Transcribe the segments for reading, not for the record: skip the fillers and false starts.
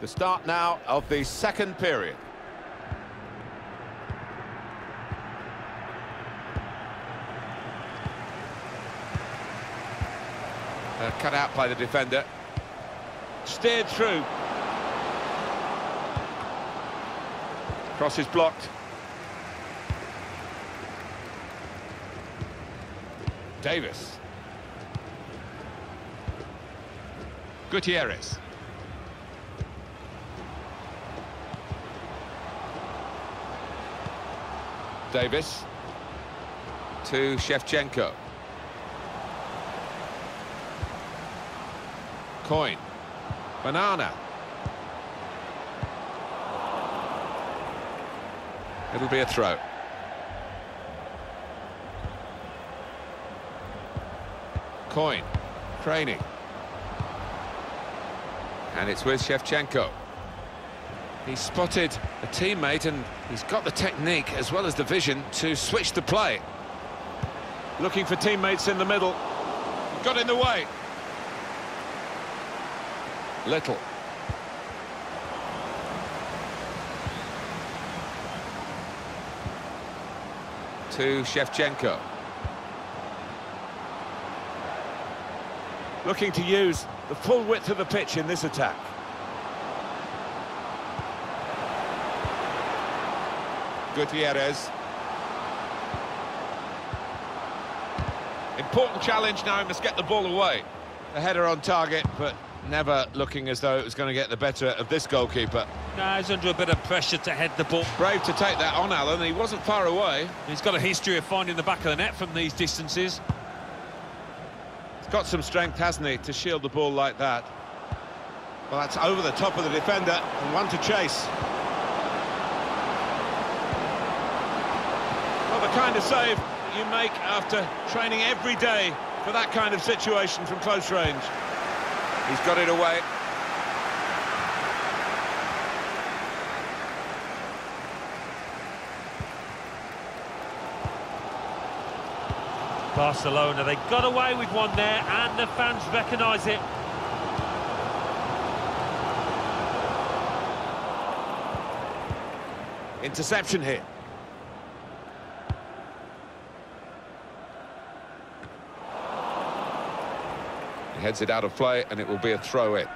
The start now of the second period. Cut out by the defender. Steered through. Cross is blocked. Davis. Gutierrez. Davis. To Shevchenko. Coin. Banana. It'll be a throw. Coin. Training. And it's with Shevchenko. He's spotted a teammate and he's got the technique as well as the vision to switch the play. Looking for teammates in the middle. Got in the way. Little. To Shevchenko. Looking to use the full width of the pitch in this attack. Gutierrez. Important challenge now, he must get the ball away. The header on target, but never looking as though it was going to get the better of this goalkeeper. No, he's under a bit of pressure to head the ball. Brave to take that on, Alan. He wasn't far away. He's got a history of finding the back of the net from these distances. He's got some strength, hasn't he, to shield the ball like that. Well, that's over the top of the defender and one to chase. Well, the kind of save you make after training every day for that kind of situation from close range. He's got it away. Barcelona, they got away with one there and the fans recognise it. Interception here. He heads it out of play and it will be a throw-in.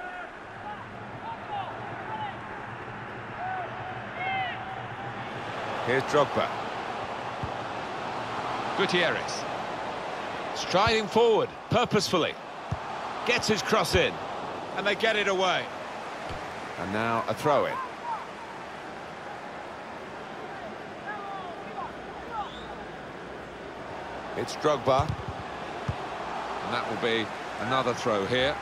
Here's Drogba. Gutierrez. Striding forward, purposefully. Gets his cross in. And they get it away. And now a throw-in. It's Drogba. And that will be another throw here.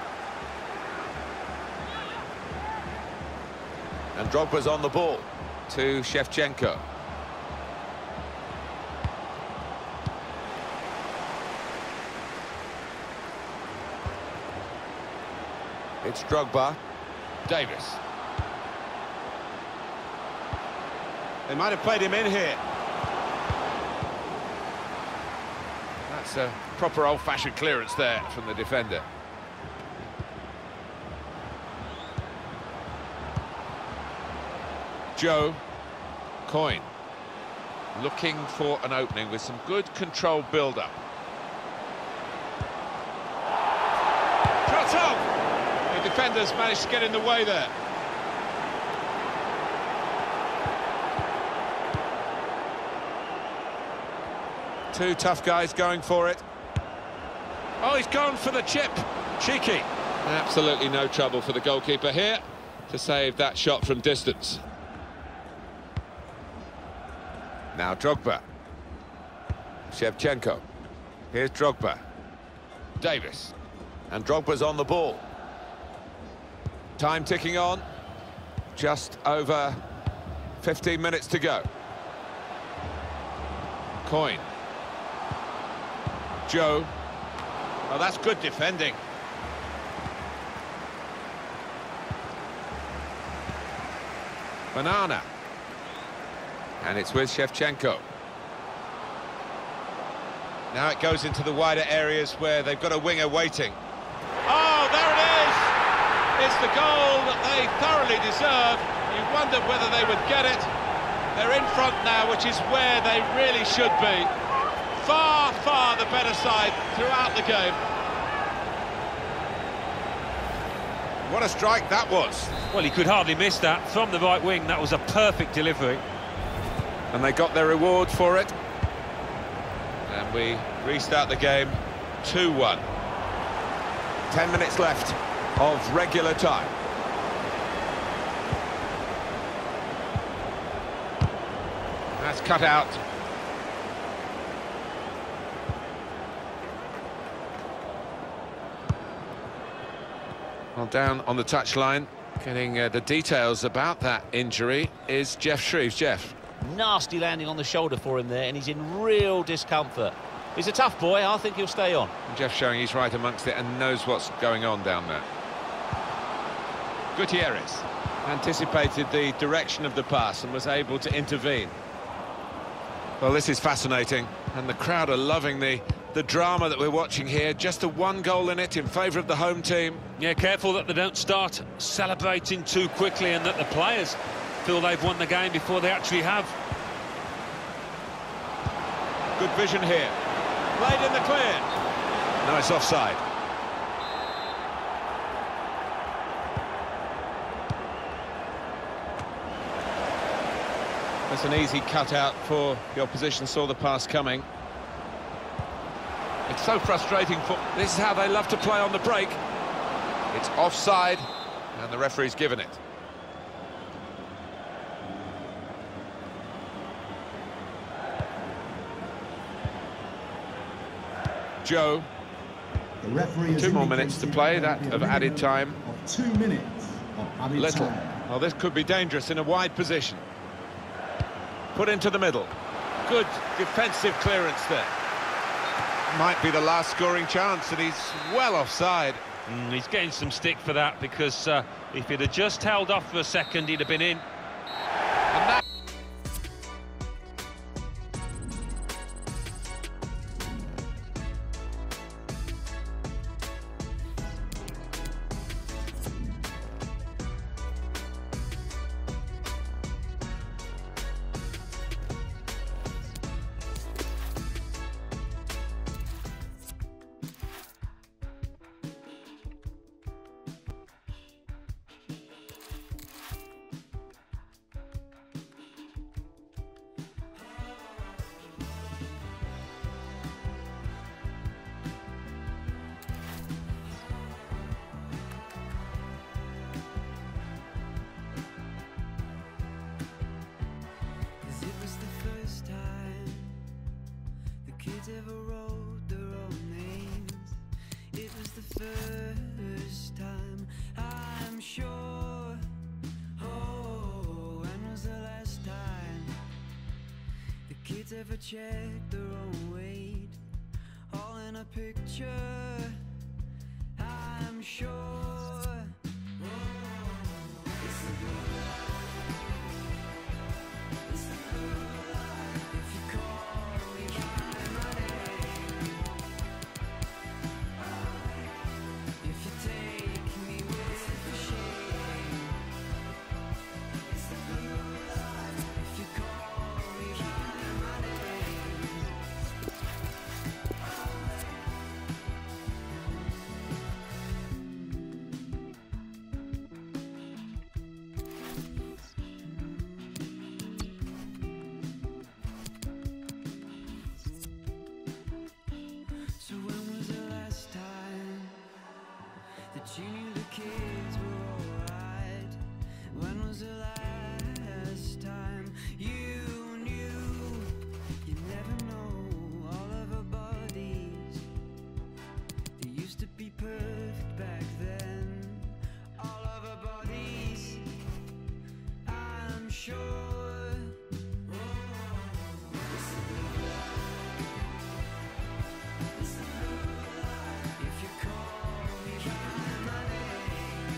And Drogba's on the ball to Shevchenko. It's Drogba. Davis. They might have played him in here. That's a proper old-fashioned clearance there from the defender. Joe. Coin. Looking for an opening with some good controlled build-up. Shot off! The defenders managed to get in the way there. Two tough guys going for it. Oh, he's gone for the chip. Cheeky. Absolutely no trouble for the goalkeeper here to save that shot from distance. Now Drogba. Shevchenko. Here's Drogba. Davis. And Drogba's on the ball. Time ticking on. Just over 15 minutes to go. Coin. Joe. Oh, that's good defending. Banana. And it's with Shevchenko. Now it goes into the wider areas where they've got a winger waiting. Oh, there it is! It's the goal that they thoroughly deserve. You wondered whether they would get it. They're in front now, which is where they really should be. Far, far the better side throughout the game. What a strike that was. Well, he could hardly miss that. From the right wing, that was a perfect delivery. And they got their reward for it. And we restart the game 2-1. 10 minutes left of regular time. That's cut out. Well, down on the touchline, getting the details about that injury is Jeff Shreves. Jeff. Nasty landing on the shoulder for him there, and he's in real discomfort. He's a tough boy. I think he'll stay on. And Jeff showing he's right amongst it and knows what's going on down there. Gutierrez anticipated the direction of the pass and was able to intervene. Well, this is fascinating, and the crowd are loving the drama that we're watching here. Just the one goal in it in favour of the home team. Yeah, careful that they don't start celebrating too quickly and that the players feel they've won the game before they actually have. Good vision here. Played in the clear. No, it's offside. That's an easy cutout for the opposition, saw the pass coming. It's so frustrating for... This is how they love to play on the break. It's offside, and the referee's given it. Joe. The referee has 2 more minutes to play, that of added time. 2 minutes of added Little. time. Well, this could be dangerous in a wide position. Put into the middle. Good defensive clearance there. Might be the last scoring chance, and he's well offside. He's getting some stick for that, because if he'd have just held off for a second, he'd have been in. And that ever wrote their own names. It was the first time, I'm sure. Oh, when was the last time the kids ever checked their own weight? All in a picture, I'm sure. It's the blue light. It's the blue light. If you call me by my name, if you take me with shame, it's the blue light. If you call me by my name. So when was the last time that you knew the kids were alright? When was the last time you knew? You never know all of our bodies. They used to be perfect back then. All of our bodies, I'm sure. If you call me by my name,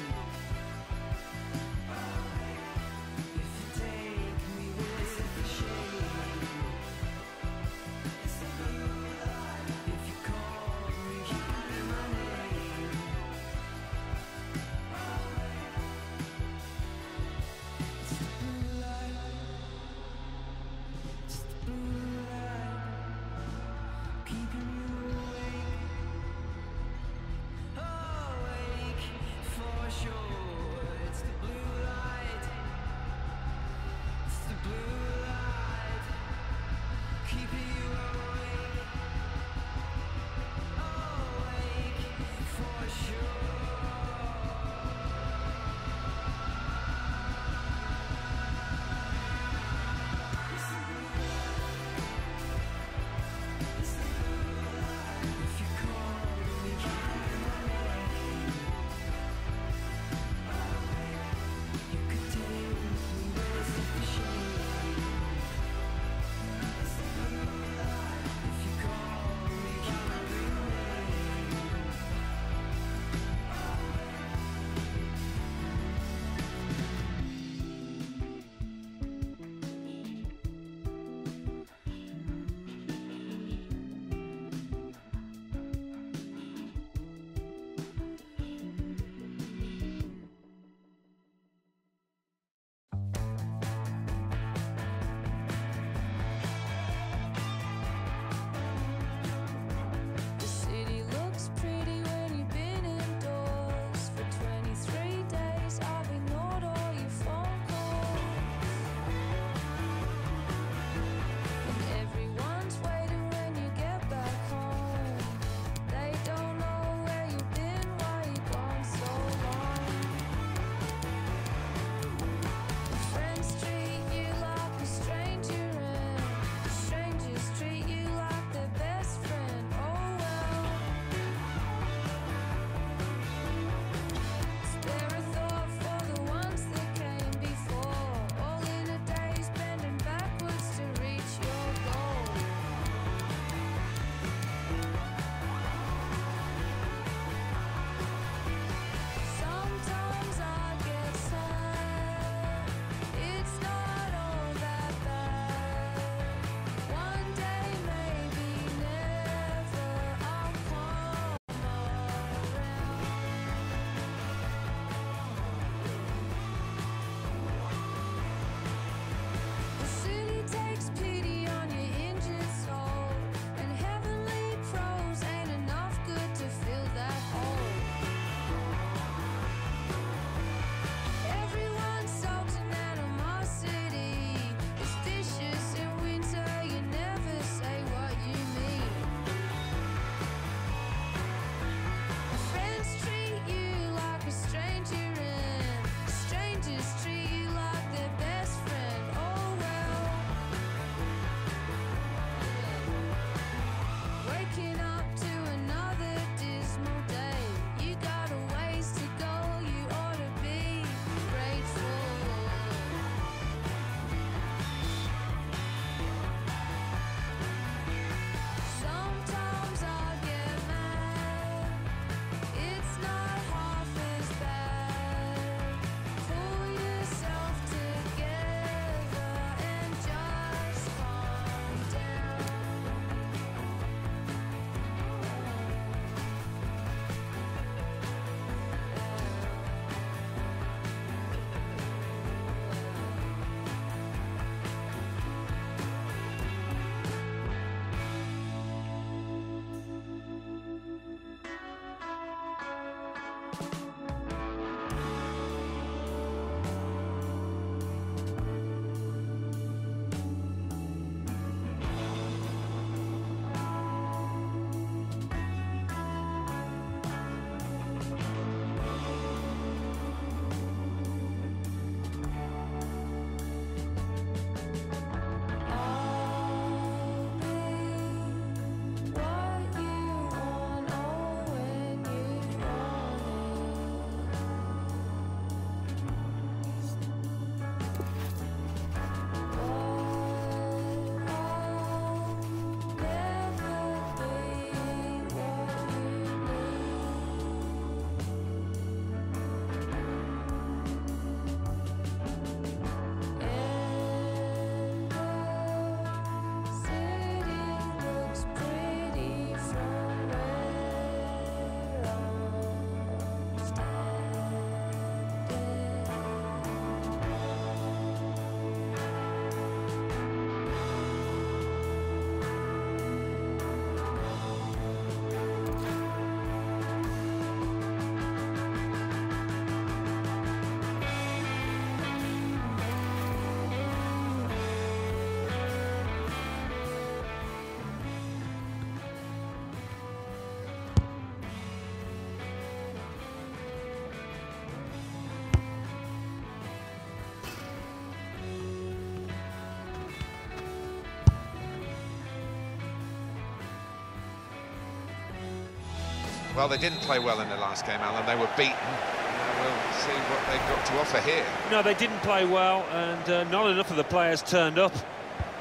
Well, they didn't play well in the last game, Alan. They were beaten. Now we'll see what they've got to offer here. No, they didn't play well, and not enough of the players turned up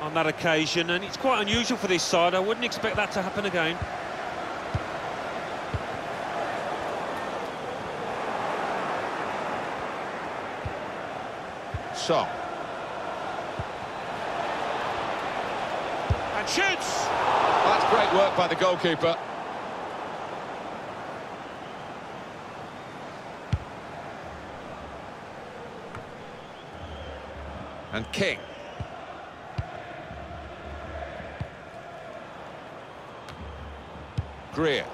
on that occasion, and it's quite unusual for this side. I wouldn't expect that to happen again. Song. And shoots! Well, that's great work by the goalkeeper. And King. Greer.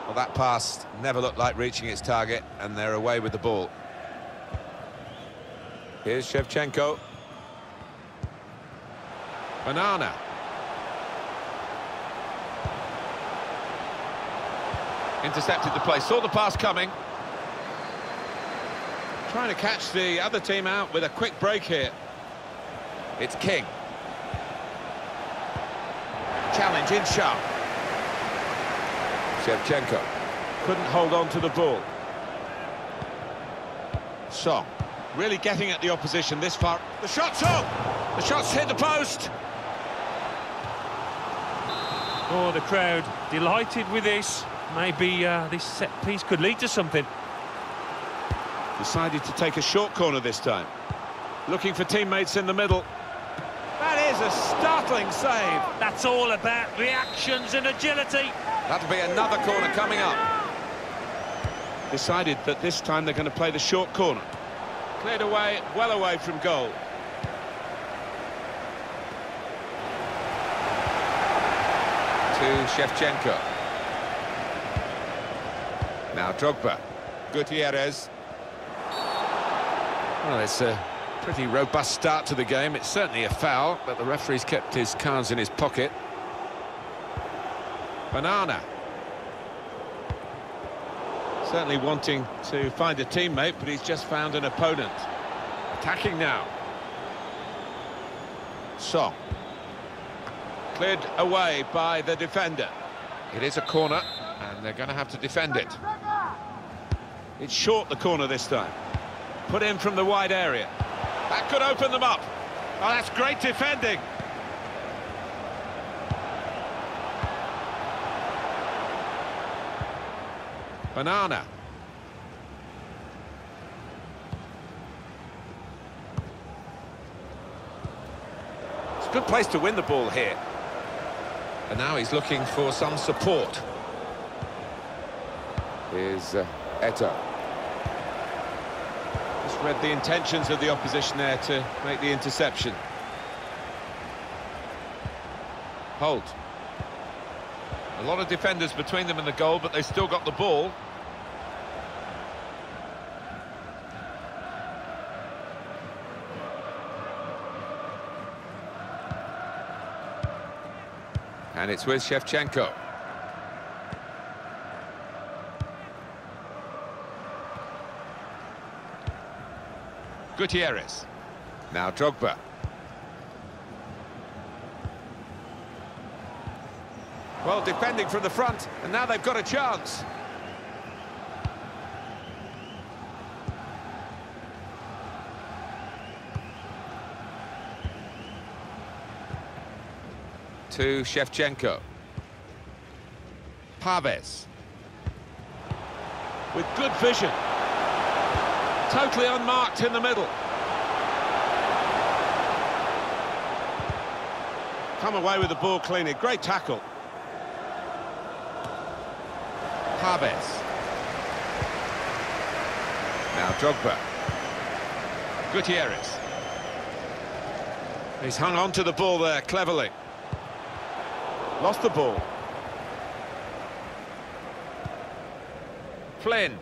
Well, that pass never looked like reaching its target, and they're away with the ball. Here's Shevchenko. Banana. Intercepted the play, saw the pass coming. Trying to catch the other team out with a quick break here. It's King. Challenge in sharp. Shevchenko couldn't hold on to the ball. Song really getting at the opposition this far. The shot's on! The shot's hit the post! Oh, the crowd delighted with this. Maybe this set piece could lead to something. Decided to take a short corner this time. Looking for teammates in the middle. That is a startling save. That's all about reactions and agility. That'll be another corner coming up. Decided that this time they're going to play the short corner. Cleared away, well away from goal. To Shevchenko. Now Drogba. Gutierrez. Well, it's a pretty robust start to the game. It's certainly a foul, but the referee's kept his cards in his pocket. Banana. Certainly wanting to find a teammate, but he's just found an opponent. Attacking now. Song. Cleared away by the defender. It is a corner, and they're going to have to defend it. It's short, the corner this time. Put in from the wide area. That could open them up. Oh, that's great defending. Banana. It's a good place to win the ball here. And now he's looking for some support. Here's Eto. Just read the intentions of the opposition there to make the interception. Holt. A lot of defenders between them and the goal, but they still got the ball. And it's with Shevchenko. Gutierrez. Now Drogba. Well, defending from the front, and now they've got a chance. To Shevchenko. Paves. With good vision. Totally unmarked in the middle. Come away with the ball cleanly. Great tackle. Paves. Now Drogba. Gutierrez. He's hung on to the ball there cleverly. Lost the ball. Flynn.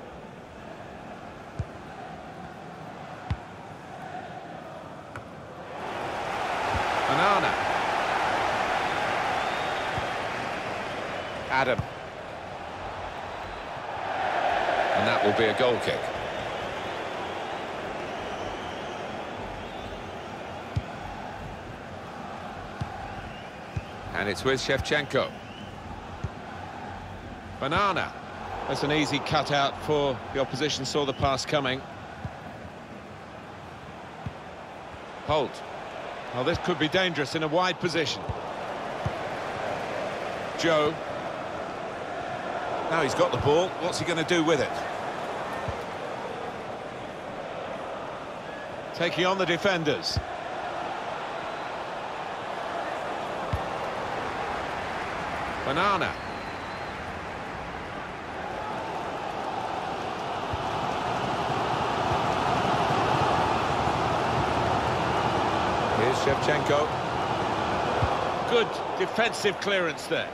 Banana. Adam. And that will be a goal kick. And it's with Shevchenko. Banana. That's an easy cutout for the opposition, saw the pass coming. Holt. Well, this could be dangerous in a wide position. Joe. Now he's got the ball, what's he going to do with it? Taking on the defenders. Banana. Here's Shevchenko. Good defensive clearance there.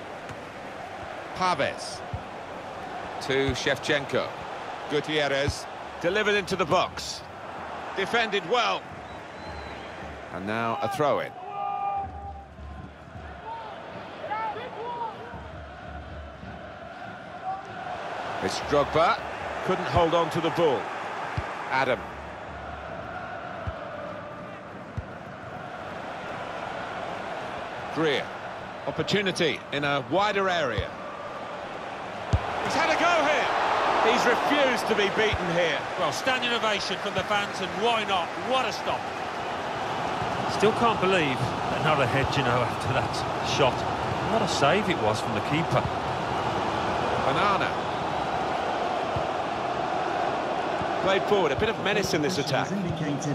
Paves. To Shevchenko. Gutierrez. Delivered into the box. Defended well. And now a throw-in. It's Drogba. Couldn't hold on to the ball. Adam. Greer. Opportunity in a wider area. He's had a go here. He's refused to be beaten here. Well, standing ovation from the fans, and why not? What a stop. Still can't believe another head, you know, after that shot. What a save it was from the keeper. Banana. Played forward, a bit of menace in this attack. It's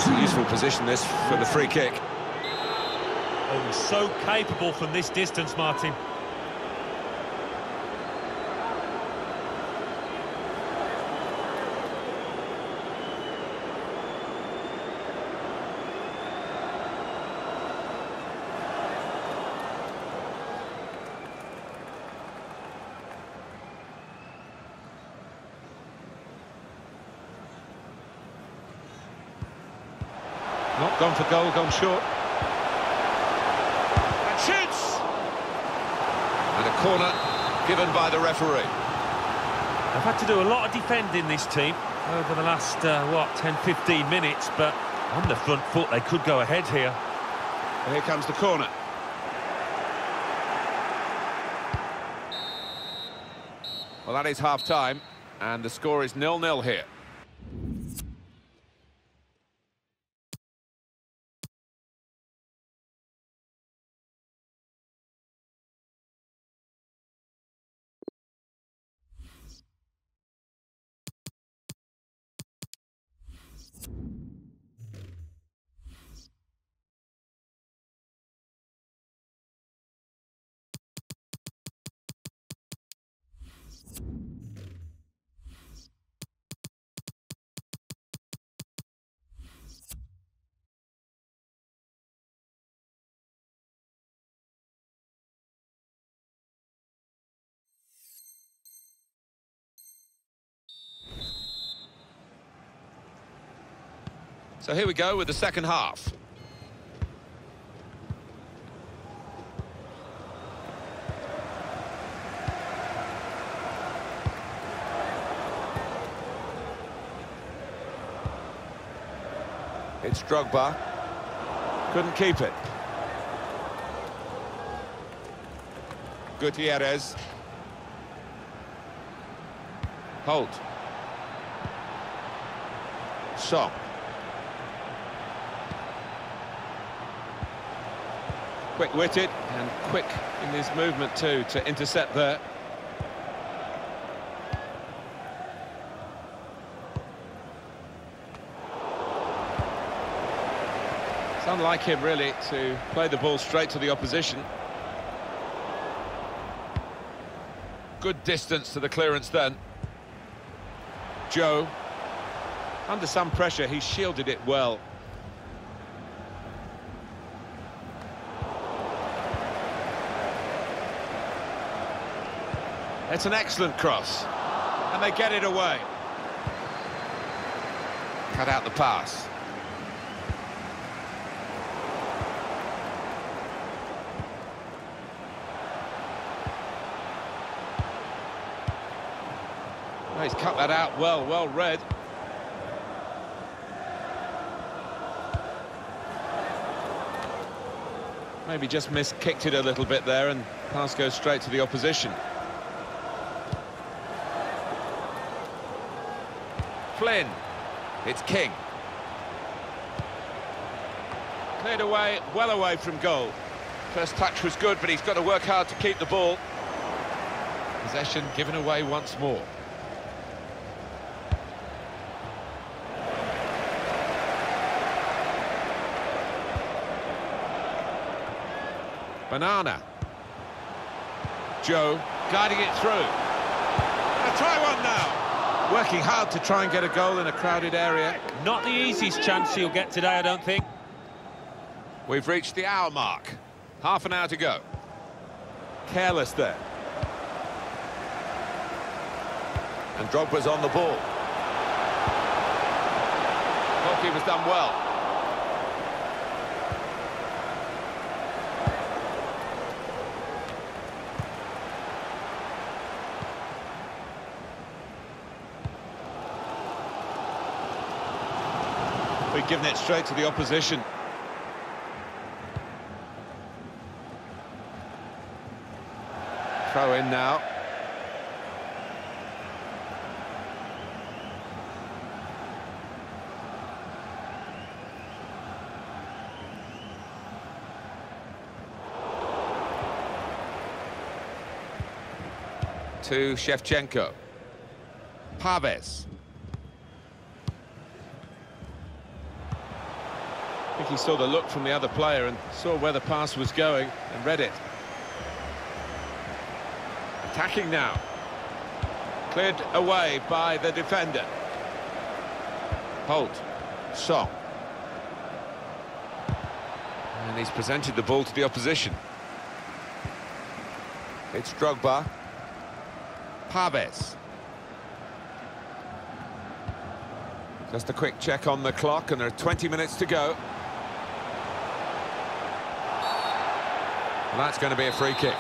a useful position, this, for the free kick. Oh, so capable from this distance, Martin. Not gone for goal, gone short. And shoots! And a corner given by the referee. They've had to do a lot of defending, this team, over the last, 10-15 minutes, but on the front foot they could go ahead here. Well, here comes the corner. Well, that is half-time, and the score is 0-0 here. So here we go with the second half. It's Drogba. Couldn't keep it. Gutierrez. Holt. Song. Quick-witted and quick in his movement too to intercept there. It's unlike him really to play the ball straight to the opposition. Good distance to the clearance then. Joe. Under some pressure, he shielded it well. It's an excellent cross, and they get it away. Cut out the pass. Oh, he's cut that out well read. Maybe just kicked it a little bit there, and pass goes straight to the opposition. Flynn. It's King. Cleared away, well away from goal. First touch was good, but he's got to work hard to keep the ball. Possession given away once more. Banana. Joe guiding it through. A try one now. Working hard to try and get a goal in a crowded area. Not the easiest chance he'll get today, I don't think. We've reached the hour mark. Half an hour to go. Careless there. And Drogba's on the ball. Goalkeeper's done well. We've given it straight to the opposition. Throw in now. To Shevchenko. Paves. I think he saw the look from the other player and saw where the pass was going and read it. Attacking now. Cleared away by the defender. Holt. Song. And he's presented the ball to the opposition. It's Drogba. Paves. Just a quick check on the clock, and there are 20 minutes to go. And that's going to be a free kick.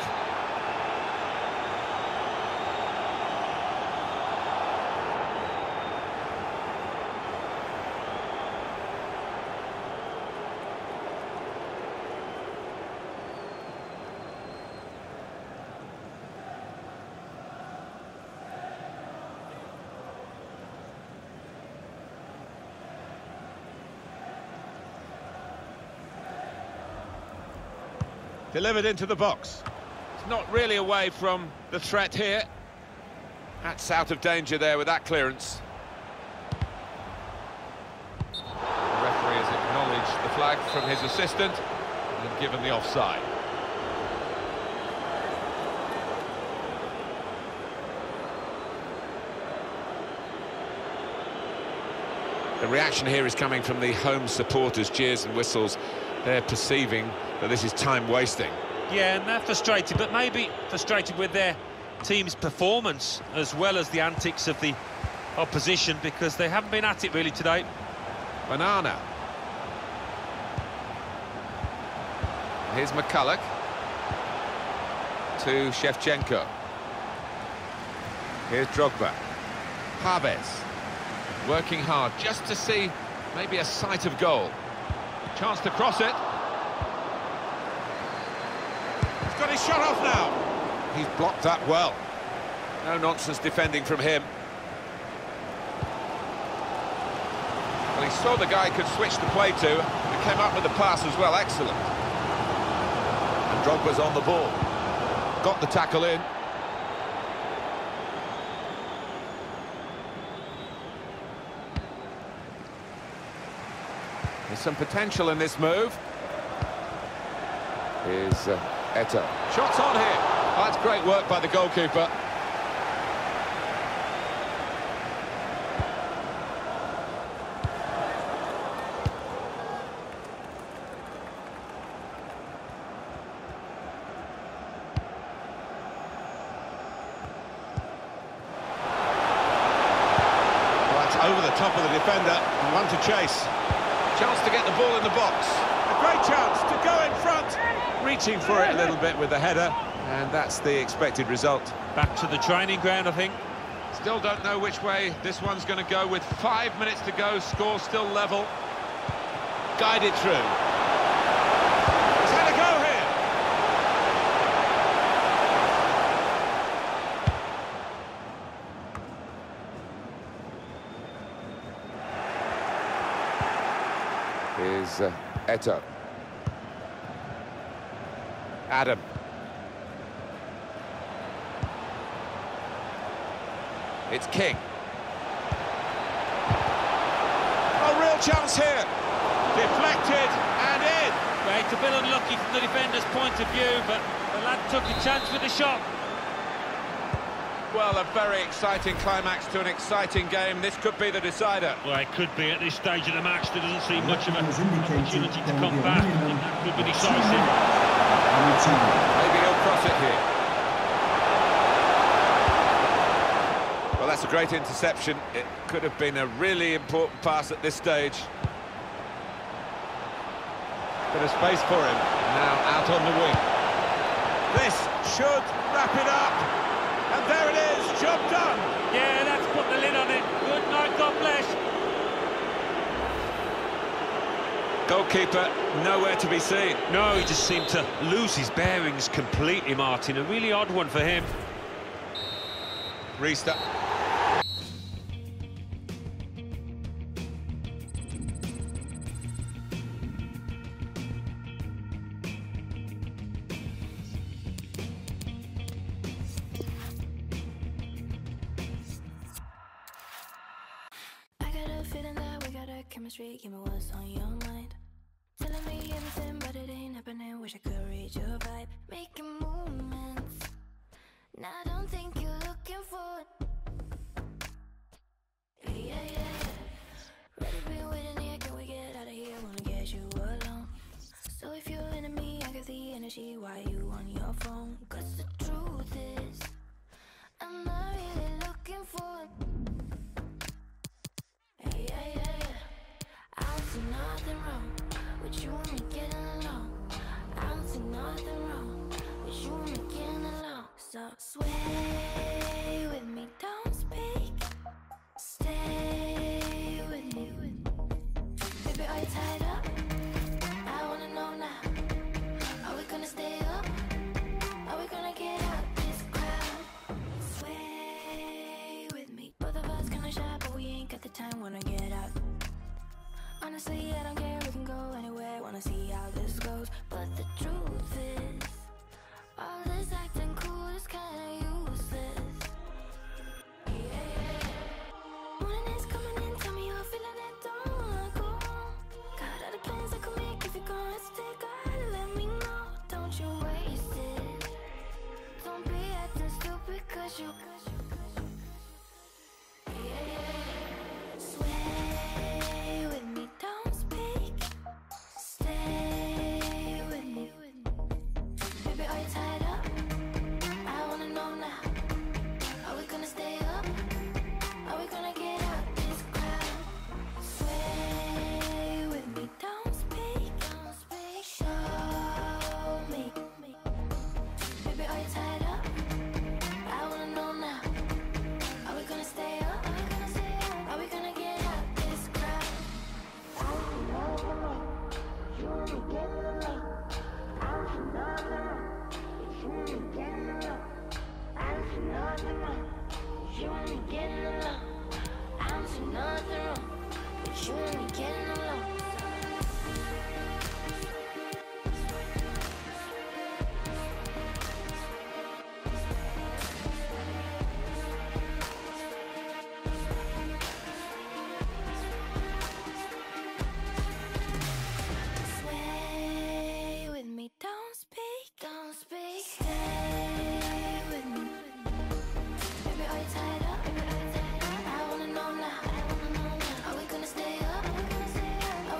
Delivered into the box. It's not really away from the threat here. That's out of danger there with that clearance. The referee has acknowledged the flag from his assistant and given the offside. The reaction here is coming from the home supporters, cheers and whistles. They're perceiving that this is time wasting. Yeah, and they're frustrated, but maybe frustrated with their team's performance as well as the antics of the opposition, because they haven't been at it really today. Banana. Here's McCulloch. To Shevchenko. Here's Drogba. Paves. Working hard just to see maybe a sight of goal. Chance to cross it. He's got his shot off now. He's blocked that well. No nonsense defending from him. Well, he saw the guy could switch the play to and came up with the pass as well. Excellent. And Drogba's on the ball. Got the tackle in. There's some potential in this move. Here's Eto'o. Shots on here. Oh, that's great work by the goalkeeper. Well, that's over the top of the defender and one to chase. Chance to get the ball in the box. A great chance to go in front. Reaching for it a little bit with the header, and that's the expected result. Back to the training ground, I think. Still don't know which way this one's going to go with 5 minutes to go. Score still level. Guided through. He's had a go here. is Eto. Adam. It's King. Oh, real chance here. Deflected and in. Well, it's a bit unlucky from the defender's point of view, but the lad took a chance with the shot. Well, a very exciting climax to an exciting game. This could be the decider. Well, it could be at this stage of the match. There doesn't seem much of an As indicated, opportunity to there will come be a back. minimum And that could be of 2 decisive. minutes on the time. Maybe he'll cross it here. Well, that's a great interception. It could have been a really important pass at this stage. Bit of space for him. Now out on the wing. This should wrap it up. And there it is, job done. Yeah, that's put the lid on it. Good night, God bless. Goalkeeper nowhere to be seen. No, he just seemed to lose his bearings completely, Martin. A really odd one for him. Restart. Feeling that we got a chemistry, give me what's on your mind. Telling me everything, but it ain't happening. Wish I could read your vibe. Making movements. Now I don't think you're looking for it. Yeah, yeah, yeah. Ready, been waiting here, can we get out of here? Wanna get you alone. So if you're into me, I got the energy. Why you on your phone? Cause the truth is, I'm not really looking for it. Yeah, yeah, yeah. I don't see nothing wrong with you and me getting along. I don't see nothing wrong with you and me getting along. So sway with me, don't speak. Stay with me. Baby, are you tied up? I wanna know now. Are we gonna stay up? Are we gonna get out this crowd? Sway with me. Both of us kinda shy, but we ain't got the time. Wanna get out. Honestly, I don't care, we can go anywhere. Wanna see how this goes. But the truth is, all this acting cool is kinda useless. Yeah, yeah, yeah. Morning is coming in, tell me you're feeling it, don't wanna go home. Got other plans I could make if you're gonna stay, gotta let me know. Don't you waste it. Don't be acting stupid, cause you yeah, yeah. Sway with me, don't speak. Stay with me. Baby, are you tied up? I wanna know now. Are we gonna stay up? Are we gonna get out this crowd? Sway with me, don't speak. Don't speak. Show me. Baby, are you tied up? I wanna know now. Are we gonna stay up? Are we gonna stay up? Are we gonna get out this crowd? I don't know. You and me getting along. I don't see nothing wrong. You and me getting along. I don't see nothing wrong. You and me getting along. I don't see nothing wrong. You and me getting along. Sway with me, don't speak, don't speak. Stay with me. Baby, are you tied up? I wanna know now. Are we gonna stay up? Are we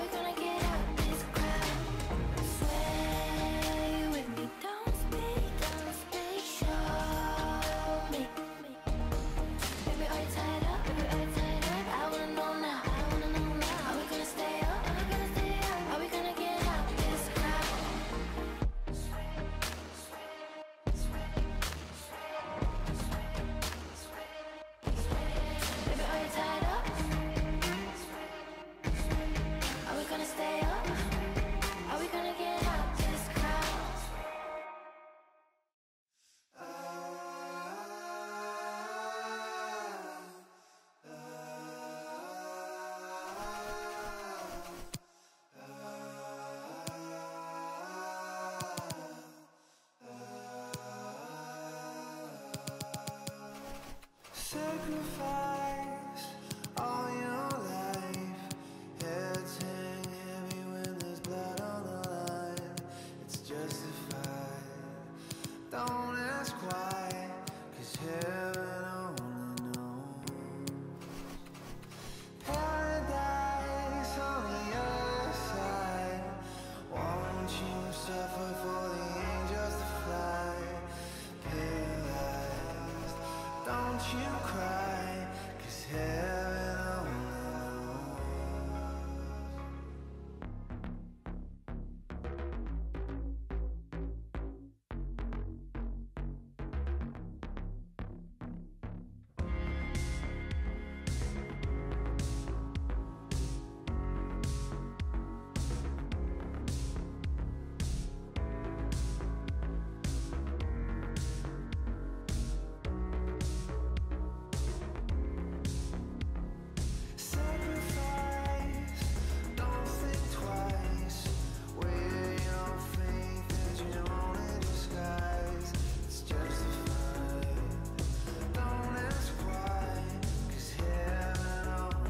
you cry, 'cause heaven only knows. Sacrifice, don't think twice. Wear your faith as your own disguise. It's justified. Don't ask why, 'cause heaven only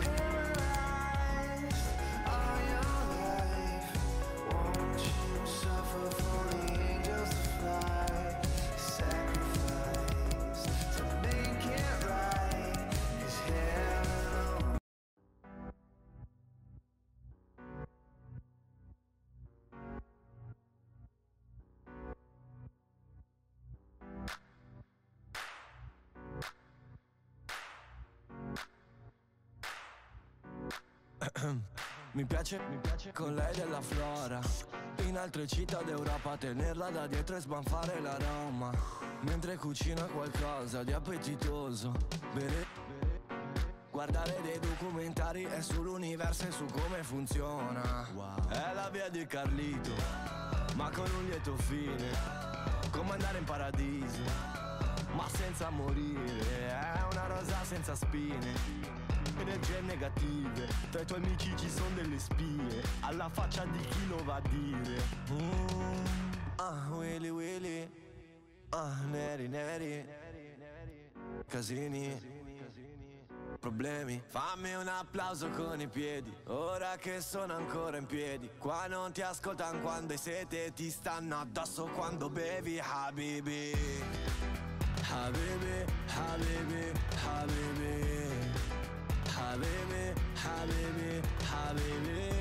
paralyzed all your life. Won't you suffer for the angels to fly? Sacrifice to make it right, 'cause heaven Mi piace con lei della flora. In altre città d'Europa tenerla da dietro e sbanfare l'aroma. Mentre cucina qualcosa di appetitoso. Bere, guardare dei documentari è sull'universo e su come funziona. È la via di Carlito, ma con un lieto fine. Come andare in paradiso, ma senza morire. È una rosa senza spine. Energie negative, tra i tuoi amici ci sono delle spie. Alla faccia di chi lo va a dire. Willy Willy, neri neri, casini, problemi. Fammi un applauso con i piedi, ora che sono ancora in piedi. Qua non ti ascoltano quando hai sete, ti stanno addosso quando bevi. Habibi, Habibi, Habibi, Habibi, Habibi, Habibi, Habibi,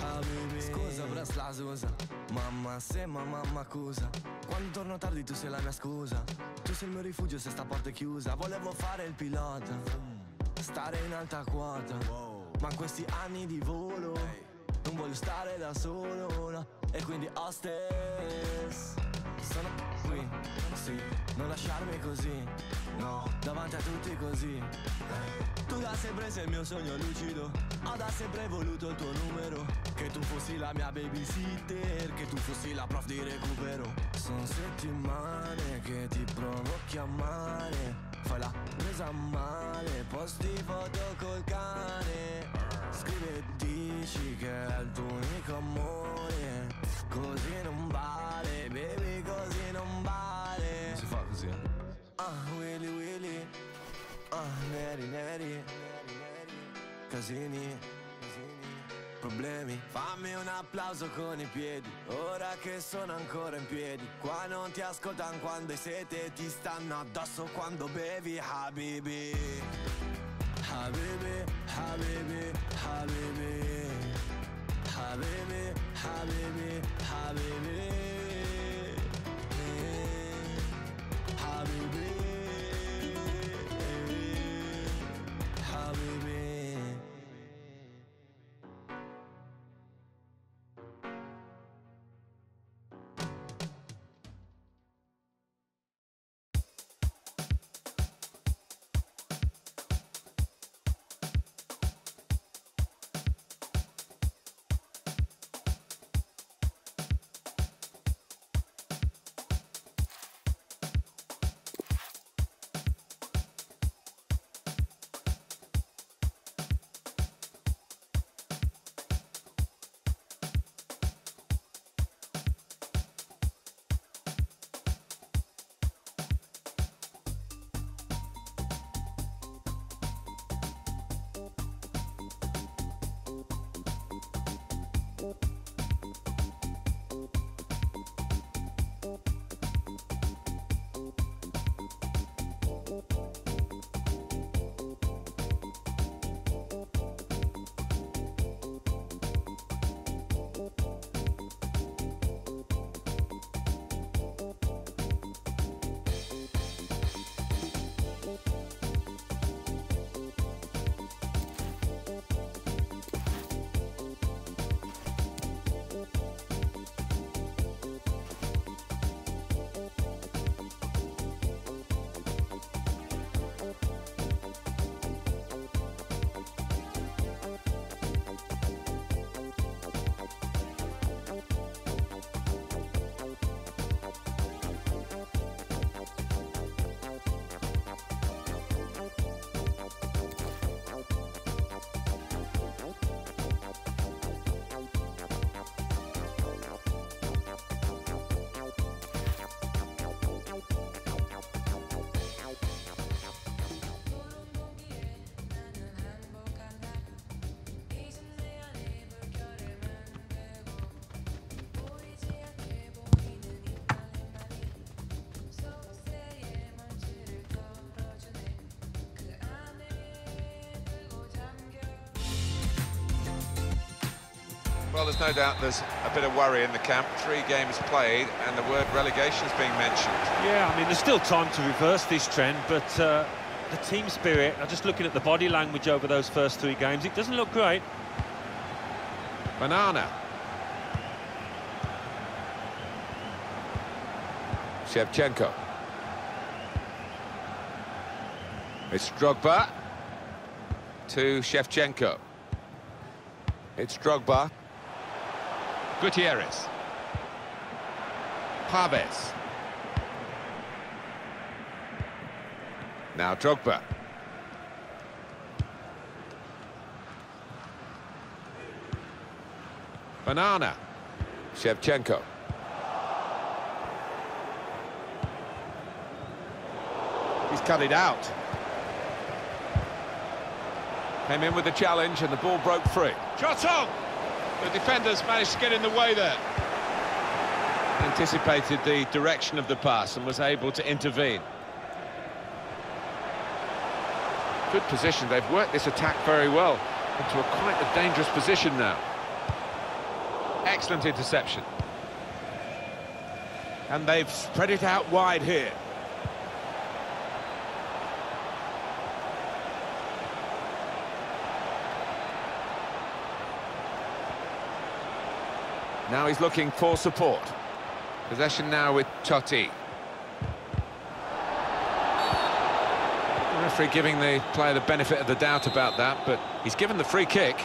Habibi. Scusa Brasla Susa, mamma se mamma accusa. Quando torno tardi tu sei la mia scusa. Tu sei il mio rifugio se sta porta è chiusa. Volevo fare il pilota, stare in alta quota, ma in questi anni di volo non voglio stare da solo, no. E quindi hostess, sono qui, sì, non lasciarmi così, no, davanti a tutti così. Tu da sempre sei il mio sogno lucido, ho da sempre voluto il tuo numero. Che tu fossi la mia babysitter, che tu fossi la prof di recupero. Sono settimane che ti provo a chiamare, fai la presa male, posti foto col cane. Scrivi e dici che è il tuo unico amore. Così non vale, baby, così non vale. Non si fa così. Willy Willy, neri neri, casini, problemi. Fammi un applauso con i piedi, ora che sono ancora in piedi. Qua non ti ascoltano quando hai sete, ti stanno addosso quando bevi. Habibi, Habibi, Habibi, Habibi, Habibi, Habibi, Habibi, Habibi, Habibi. Well, there's no doubt there's a bit of worry in the camp. 3 games played and the word relegation's being mentioned. Yeah, I mean, there's still time to reverse this trend, but the team spirit, just looking at the body language over those first 3 games, it doesn't look great. Banana. Shevchenko. It's Drogba. To Shevchenko. It's Drogba. Gutierrez. Paves. Now Drogba. Banana. Shevchenko. He's cut it out. Came in with the challenge and the ball broke free. Shot on! The defenders managed to get in the way there. Anticipated the direction of the pass and was able to intervene. Good position. They've worked this attack very well into a quite a dangerous position now. Excellent interception. And they've spread it out wide here. Now he's looking for support. Possession now with Totti. The referee giving the player the benefit of the doubt about that, but he's given the free kick.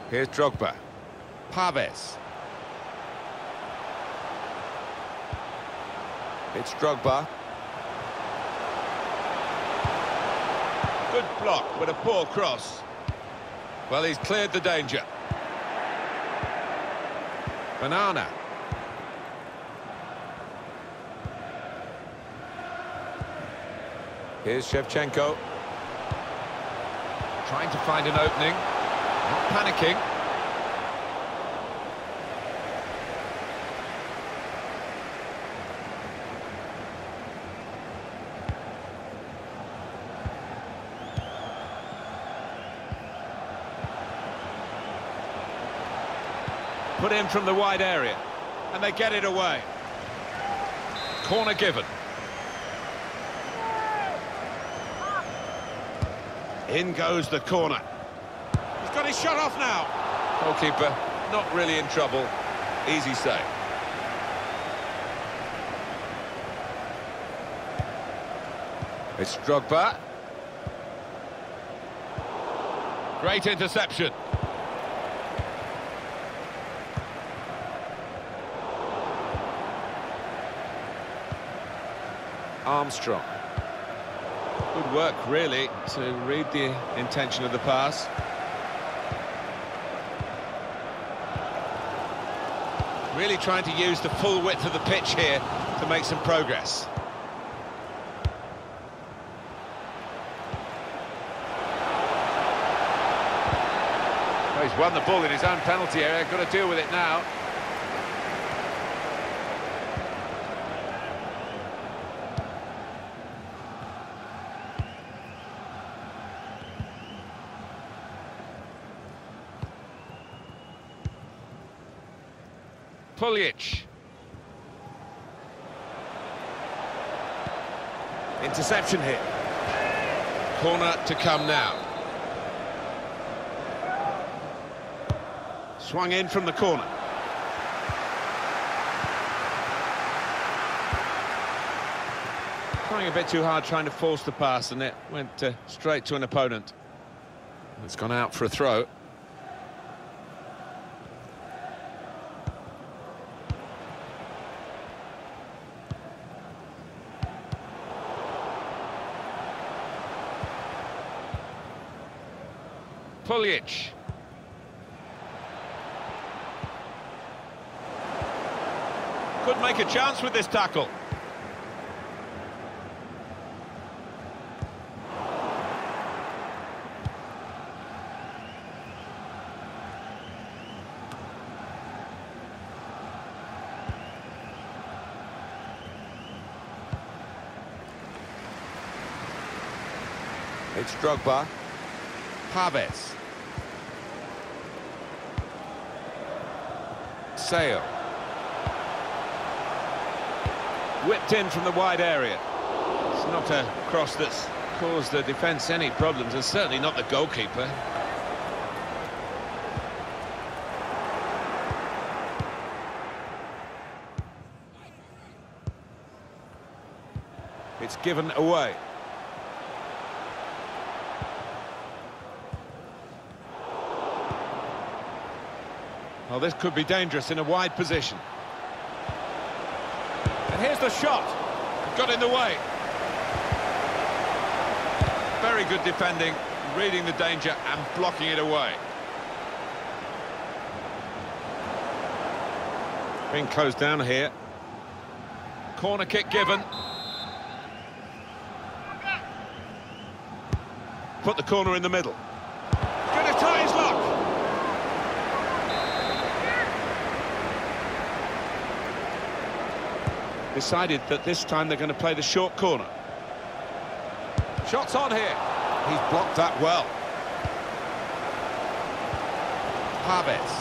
Here's Drogba. Paves. It's Drogba. Good block with a poor cross. Well, he's cleared the danger. Banana. Here's Shevchenko. Trying to find an opening. Not panicking. Put in from the wide area, and they get it away. Corner given. In goes the corner. He's got his shot off now. Goalkeeper not really in trouble. Easy save. It's Drogba. Great interception. Armstrong. Good work, really, to read the intention of the pass. Really trying to use the full width of the pitch here to make some progress. Well, he's won the ball in his own penalty area, got to deal with it now. Puljic. Interception here. Corner to come now. Swung in from the corner. Trying a bit too hard, trying to force the pass, and it went straight to an opponent. It's gone out for a throw. Puljic. Could make a chance with this tackle. It's Drogba. Paves. Sale. Whipped in from the wide area. It's not a cross that's caused the defence any problems, and certainly not the goalkeeper. It's given away. Well, this could be dangerous in a wide position. And here's the shot. Got in the way. Very good defending, reading the danger and blocking it away. Being closed down here. Corner kick given. Put the corner in the middle. Gonna tie his lock. Decided that this time they're going to play the short corner. Shots on here. He's blocked that well. Paves.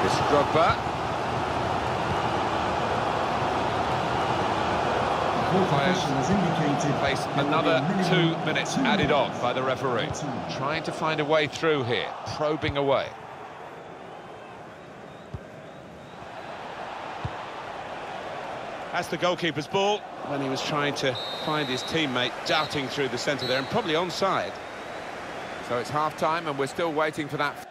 It's Drogba. Face another 2 minutes added on by the referee. Trying to find a way through here, probing away. That's the goalkeeper's ball when he was trying to find his teammate, darting through the centre there and probably onside. So it's half-time and we're still waiting for that.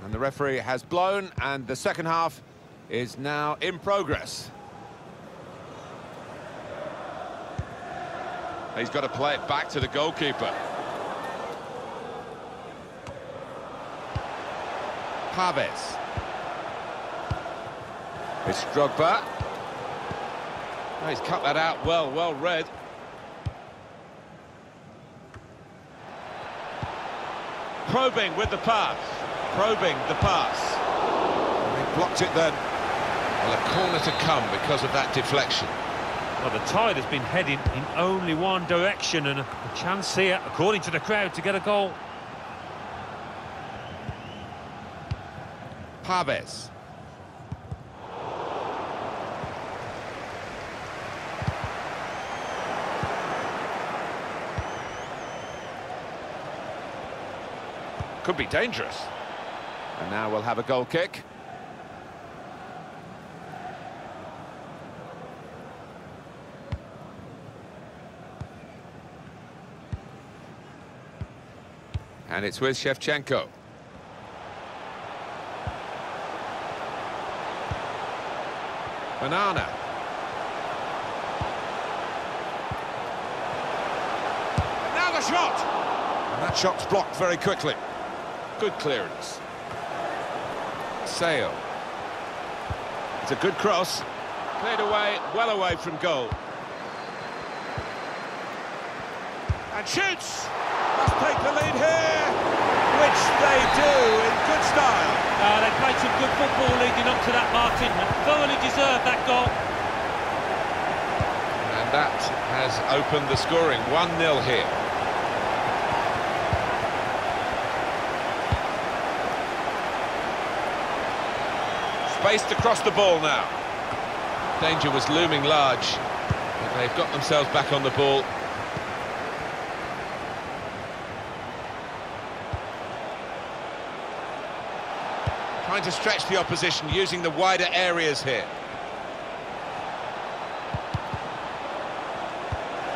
And the referee has blown, and the second half is now in progress. He's got to play it back to the goalkeeper. Paves. It's Drogba. Oh, he's cut that out well read. Probing with the pass. Probing the pass. He blocked it then. Well, a corner to come because of that deflection. Well, the tide has been heading in only one direction, and a chance here, according to the crowd, to get a goal. Paves. Could be dangerous. And now we'll have a goal kick. And it's with Shevchenko. Banana. And now the shot! And that shot's blocked very quickly. Good clearance. Sale. It's a good cross. Cleared away, well away from goal. And shoots! Must take the lead here, which they do in good style. They played some good football leading up to that, Martin, and thoroughly deserved that goal. And that has opened the scoring, 1-0 here. Spaced across the ball now. Danger was looming large, but they've got themselves back on the ball. Trying to stretch the opposition, using the wider areas here.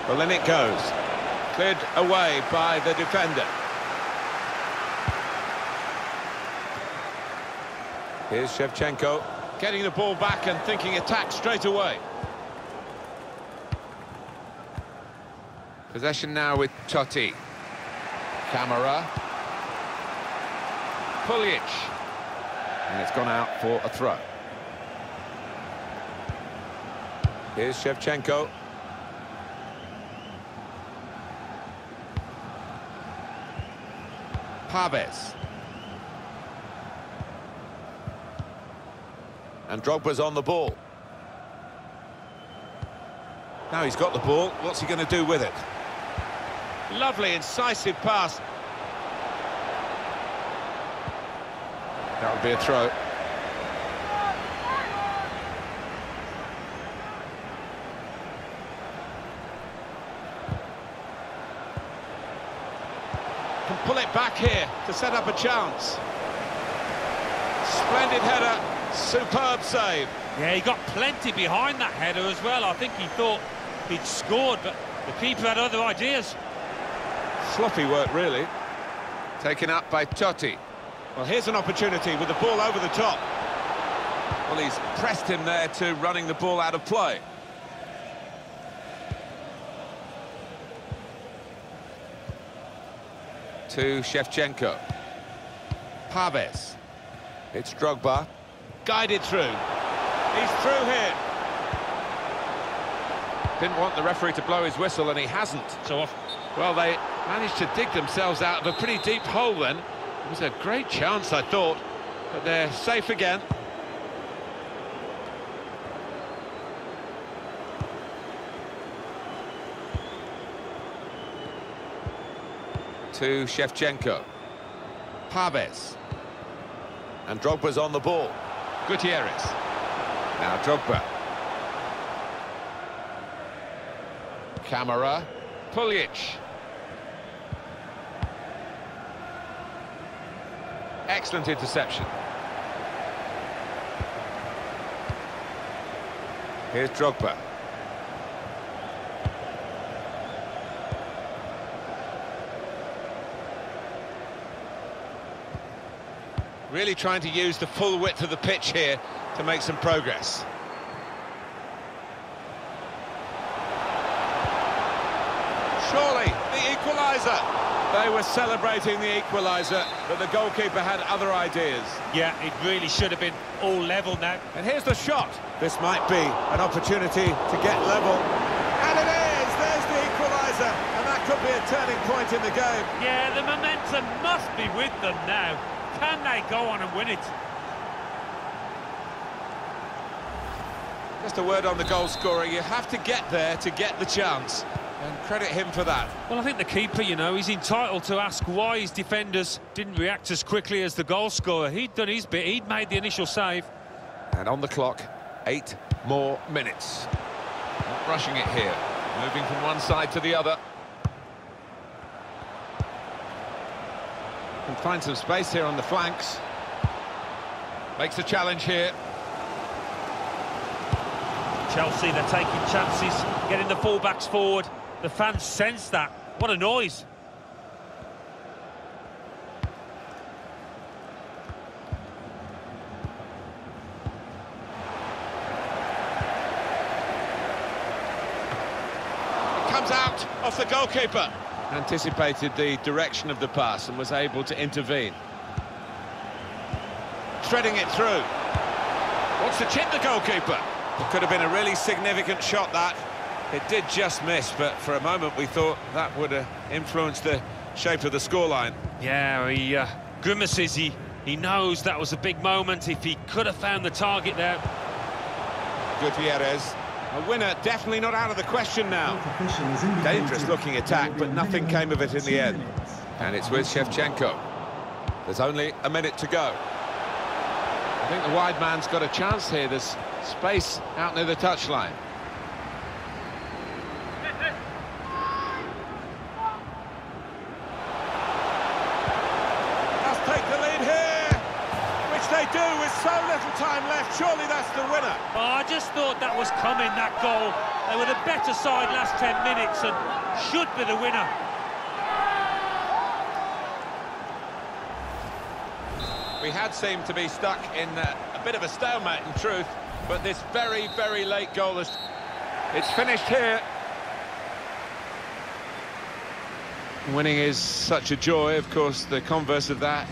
Well, in it goes. Cleared away by the defender. Here's Shevchenko, getting the ball back and thinking attack straight away. Possession now with Totti. Camara. Puljic. And it's gone out for a throw. Here's Shevchenko. Paves. And Drogba's on the ball. Now he's got the ball, what's he going to do with it? Lovely, incisive pass. That would be a throw. Can pull it back here to set up a chance. Splendid header, superb save. Yeah, he got plenty behind that header as well. I think he thought he'd scored, but the keeper had other ideas. Sloppy work, really. Taken up by Totti. Well, here's an opportunity with the ball over the top. Well, he's pressed him there to running the ball out of play. To Shevchenko. Paves. It's Drogba. Guided through. He's through here. Didn't want the referee to blow his whistle, and he hasn't. So, well, they managed to dig themselves out of a pretty deep hole then. It was a great chance, I thought, but they're safe again. To Shevchenko. Paves. And Drogba's on the ball. Gutierrez. Now Drogba. Camara. Puljic. Excellent interception. Here's Drogba. Really trying to use the full width of the pitch here to make some progress. Surely the equaliser. They were celebrating the equaliser, but the goalkeeper had other ideas. Yeah, it really should have been all level now. And here's the shot. This might be an opportunity to get level. And it is! There's the equaliser. And that could be a turning point in the game. Yeah, the momentum must be with them now. Can they go on and win it? Just a word on the goal scorer. You have to get there to get the chance. And credit him for that. Well, I think the keeper, you know, he's entitled to ask why his defenders didn't react as quickly as the goal scorer. He'd done his bit. He'd made the initial save. And on the clock, 8 more minutes. Not rushing it here. Moving from one side to the other. Can find some space here on the flanks. Makes a challenge here. Chelsea, they're taking chances, getting the fullbacks forward. The fans sense that. What a noise. It comes out off the goalkeeper. Anticipated the direction of the pass and was able to intervene. Threading it through. Wants to chip the goalkeeper. It could have been a really significant shot, that. It did just miss, but for a moment we thought that would have influenced the shape of the scoreline. Yeah, he grimaces. He knows that was a big moment. If he could have found the target there. Gutierrez. A winner definitely not out of the question now. Dangerous looking attack, but nothing came of it in the end. And it's with Shevchenko. There's only a minute to go. I think the wide man's got a chance here. There's space out near the touchline. Must take the lead here, which they they do with so little time left. Surely that's the winner. Oh, I just thought that was coming, that goal. They were the better side last 10 minutes and should be the winner. We had seemed to be stuck in a bit of a stalemate in truth, but this very, very late goal is... It's finished here. Winning is such a joy, of course, the converse of that